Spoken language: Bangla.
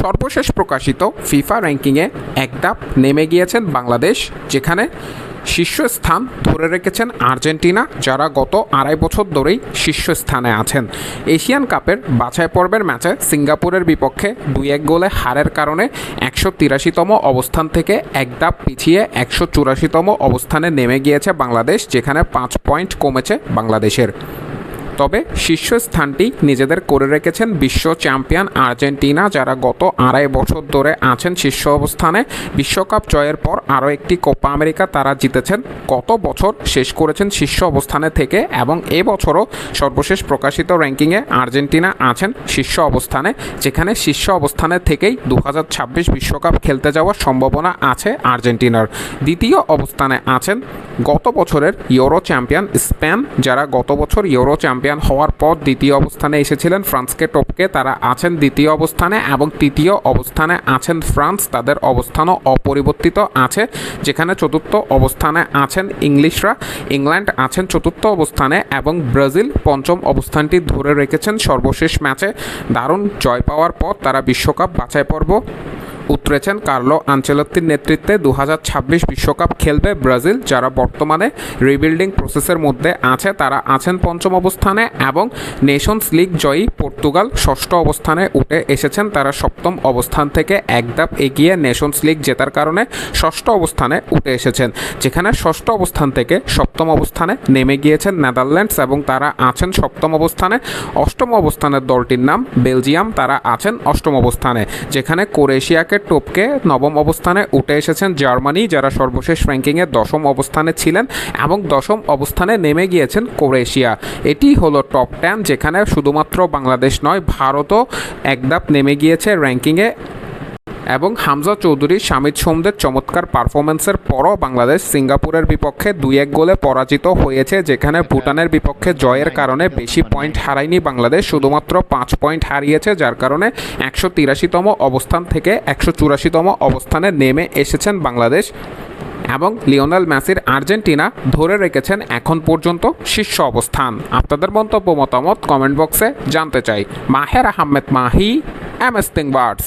সর্বশেষ প্রকাশিত ফিফা র্যাঙ্কিংয়ে এক ধাপ নেমে গিয়েছেন বাংলাদেশ, যেখানে শীর্ষস্থান ধরে রেখেছেন আর্জেন্টিনা, যারা গত আড়াই বছর ধরেই শীর্ষস্থানে আছেন। এশিয়ান কাপের বাছাই পর্বের ম্যাচে সিঙ্গাপুরের বিপক্ষে 2-1 গোলে হারের কারণে 183তম অবস্থান থেকে এক ধাপ পিছিয়ে 184তম অবস্থানে নেমে গিয়েছে বাংলাদেশ, যেখানে 5 পয়েন্ট কমেছে বাংলাদেশের। তবে শীর্ষস্থানটি নিজেদের করে রেখেছেন বিশ্ব চ্যাম্পিয়ন আর্জেন্টিনা, যারা গত আড়াই বছর ধরে আছেন শীর্ষ অবস্থানে। বিশ্বকাপ জয়ের পর আরও একটি কোপা আমেরিকা তারা জিতেছেন, গত বছর শেষ করেছেন শীর্ষ অবস্থানে থেকে, এবং এবছরও সর্বশেষ প্রকাশিত র্যাঙ্কিংয়ে আর্জেন্টিনা আছেন শীর্ষ অবস্থানে, যেখানে শীর্ষ অবস্থানে থেকেই 2026 বিশ্বকাপ খেলতে যাওয়ার সম্ভাবনা আছে আর্জেন্টিনার। দ্বিতীয় অবস্থানে আছেন গত বছরের ইউরো চ্যাম্পিয়ন স্পেন, যারা গত বছর ইউরো চ্যাম্পিয়ন হওয়ার পর দ্বিতীয় অবস্থানে এসেছিলেন ফ্রান্সকে টপকে, তারা আছেন দ্বিতীয় অবস্থানে, এবং তৃতীয় অবস্থানে আছেন ফ্রান্স, তাদের অবস্থানও অপরিবর্তিত আছে, যেখানে চতুর্থ অবস্থানে আছেন ইংলিশরা, ইংল্যান্ড আছেন চতুর্থ অবস্থানে, এবং ব্রাজিল পঞ্চম অবস্থানটি ধরে রেখেছেন। সর্বশেষ ম্যাচে দারুণ জয় পাওয়ার পর তারা বিশ্বকাপ বাছাই পর্ব উতরেছেন। কার্লো আনচেলত্তির নেতৃত্বে 2026 বিশ্বকাপ খেলবে ব্রাজিল, যারা বর্তমানে রিবিল্ডিং প্রসেসের মধ্যে আছে, তারা আছেন পঞ্চম অবস্থানে, এবং নেশনস লিগ জয়ী পর্তুগাল ষষ্ঠ অবস্থানে উঠে এসেছেন, তারা সপ্তম অবস্থান থেকে এক ধাপ এগিয়ে নেশনস লিগ জেতার কারণে ষষ্ঠ অবস্থানে উঠে এসেছেন, যেখানে ষষ্ঠ অবস্থান থেকে সপ্তম অবস্থানে নেমে গিয়েছেন নেদারল্যান্ডস, এবং তারা আছেন সপ্তম অবস্থানে। অষ্টম অবস্থানের দলটির নাম বেলজিয়াম, তারা আছেন অষ্টম অবস্থানে, যেখানে ক্রোয়েশিয়াকে টপকে নবম অবস্থানে উঠে এসেছেন জার্মানি, যারা সর্বশেষ র্যাঙ্কিংয়ে দশম অবস্থানে ছিলেন, এবং দশম অবস্থানে নেমে গিয়েছেন ক্রোয়েশিয়া। এটি হলো টপ 10, যেখানে শুধুমাত্র বাংলাদেশ নয়, ভারতও এক ধাপ নেমে গিয়েছে র্যাঙ্কিংয়ে। এবং হামজা চৌধুরী, শামিদ সোমদের চমৎকার পারফরমেন্সের পরও বাংলাদেশ সিঙ্গাপুরের বিপক্ষে 2-1 গোলে পরাজিত হয়েছে, যেখানে ভুটানের বিপক্ষে জয়ের কারণে বেশি পয়েন্ট হারায়নি বাংলাদেশ, শুধুমাত্র 5 পয়েন্ট হারিয়েছে, যার কারণে 183তম অবস্থান থেকে 184তম অবস্থানে নেমে এসেছেন বাংলাদেশ। এবং লিওনেল মেসির আর্জেন্টিনা ধরে রেখেছেন এখন পর্যন্ত শীর্ষ অবস্থান। আপনাদের মন্তব্য মতামত কমেন্ট বক্সে জানতে চাই। মাহের Ahmed Mahi, MS Think Words।